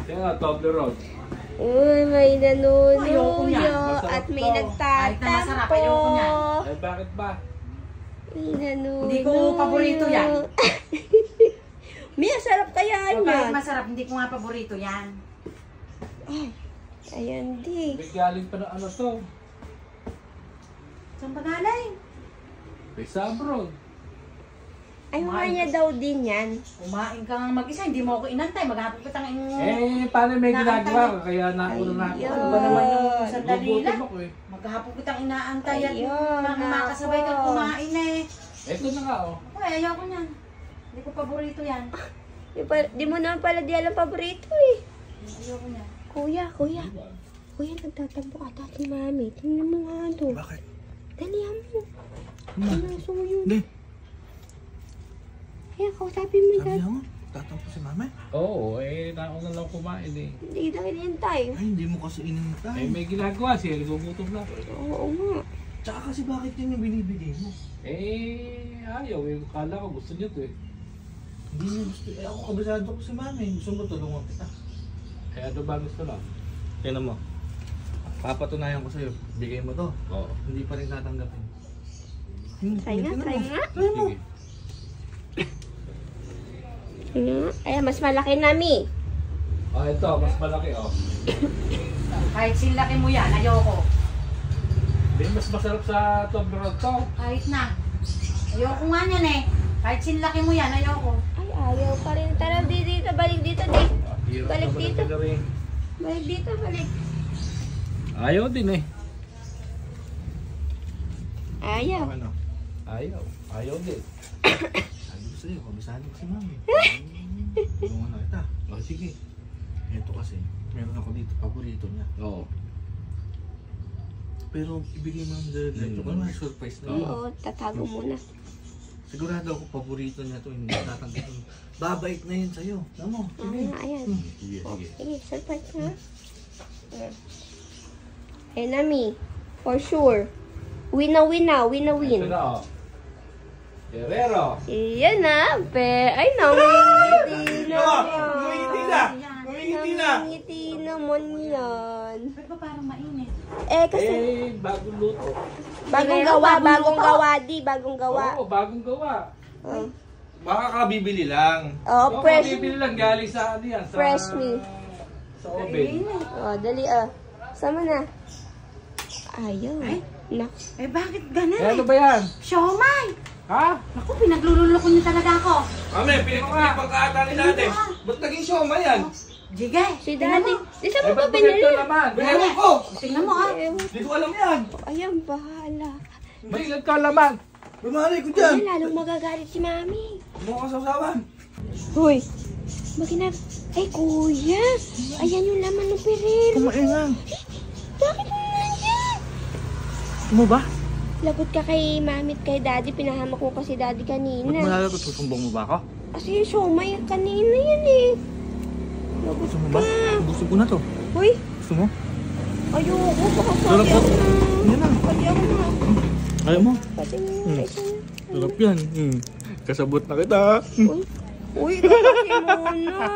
Kaya nga, Toblerone. Uy, may Ayoko niyan. nanunuyo at may Masarap to. Kahit na masarap, nagtatampo. ayoko niyan. Eh, bakit ba? May nanunuyo. Hindi ko paborito yan. Mia, sarap kaya O, kahit yan. masarap, hindi ko nga paborito yan. Ayan di. May galing pa na ano to. Saan ba galing? May sabron. Ay, mga niya daw din yan. Kumain ka nga mag-isa, hindi mo ako inantay. Maghapon kita ng... Eh, paano may ginagawa ka? Kaya nauna na ako. Ayun. Ano ba naman yung sandali Gugutom lang? ako eh. Maghapon kitang inaantay at Ayun, makasabay ka ako. kumain eh. Ito na nga oh. Uy, ayoko niyan. Hindi ko paborito yan. Di mo naman pala di alam paborito eh. Ayoko niyan. Kuya. Kuya, nagtatampo ka dati, mami. Tingnan mo nga ito. Bakit? Dalihan mo. Ano suyo? Hindi. Ayan, kausapin mo Sabi dad. mo, tatampo si mama. Oo, eh, nauna lang kumain eh. Hindi na hinihintay. Ay, hindi mo kasi Eh, inintay. may ginagawa siya. Gugutom na. Oo nga. Tsaka kasi bakit yun yung binibigay mo? Eh, ayaw eh. Kala ko gusto niyo to eh. Hindi niya gusto. Eh, ako kabisado ko si mama. Gusto mo tulungan kita. Eh, ano ba gusto lang? Tignan mo. Papatunayan ko sa'yo. Bigay mo to. Oo. Hindi pa rin tatanggapin. Try nga. Try mo. Sige. Ayan, mas malaki na, Mi. Oh, ito. Mas malaki oh. Kahit sinlaki mo yan, ayoko. Hindi, mas masarap sa Toblerone to. Kahit na. Ayoko nga niyan eh. Kahit sinlaki mo yan, ayoko. Ay, ayaw pa rin. Tara, dito. Balik dito, di. Hirap Balik naman dito. ang gagawin. Balik dito, balik. Ayaw din eh. Ayaw. Ano? Ayaw. Ayaw din. Sabi ko sa'yo, kabisado ko si mama. Tulungan na kita. Oh, sige. Ito kasi, meron ako dito, paborito niya. Oo. Pero ibigay mo ang diretso ko na surprise na yun. Oo, tatago muna. Sigurado ako paborito niya to, hindi tatanggapin. Babait na yun sa'yo. Alam mo? Ayan. Sige, sige. Sige, surprise na. Eh, Nami. For sure. Win na win. Ito na oh. Herrero. Iyan na, ay, namingiti naman. Namingiti naman yan. Ba't ba parang mainit? Eh, kasi, Eh, bagong luto. bagong gawa. Oo, bagong gawa. Oh, Baka kabibili lang. oh fresh. Bibili lang galing sa ano yan. Sa, Fresh me. Sa oven. Oh, dali, Sama na. Ayaw. Nak. Eh bakit ganun Eh, ano eh? ba yan? Siomay! Ha? Naku, pinaglululoko niyo talaga ako. Mami, pinagkakaatali natin. Ba't naging sioma yan? Jige, Si tingnan daddy. mo. Di sa Eh, mo ba ba't binili? ito naman? Ewan ko! Tingnan mo ah. Hindi ko alam yan. Ayan, bahala. May ilang kalaman. Bumalay ko dyan. Ay, lalong magagalit si mami. Mukha sa usawan. Hoy, maginag... Ay, kuya. Ayan yung laman ng peril. Kumain lang. Bakit mo nandiyan? Mo ba? Lagot ka kay mami at kay daddy. Pinahamak ko kasi daddy Ba't kanina. malala to? Susumbong mo ba ako? Kasi yung siomay kanina yan eh. Lagot Gusto mo ba? ka. Gusto ko na to. Hoy, Gusto mo? ayoko. Baka Sarap pati po. ako na. Yan na. Pati ako na. Ayaw mo? Pati mo. Sarap yan. Kasabot na kita. Uy, kakasin mo na.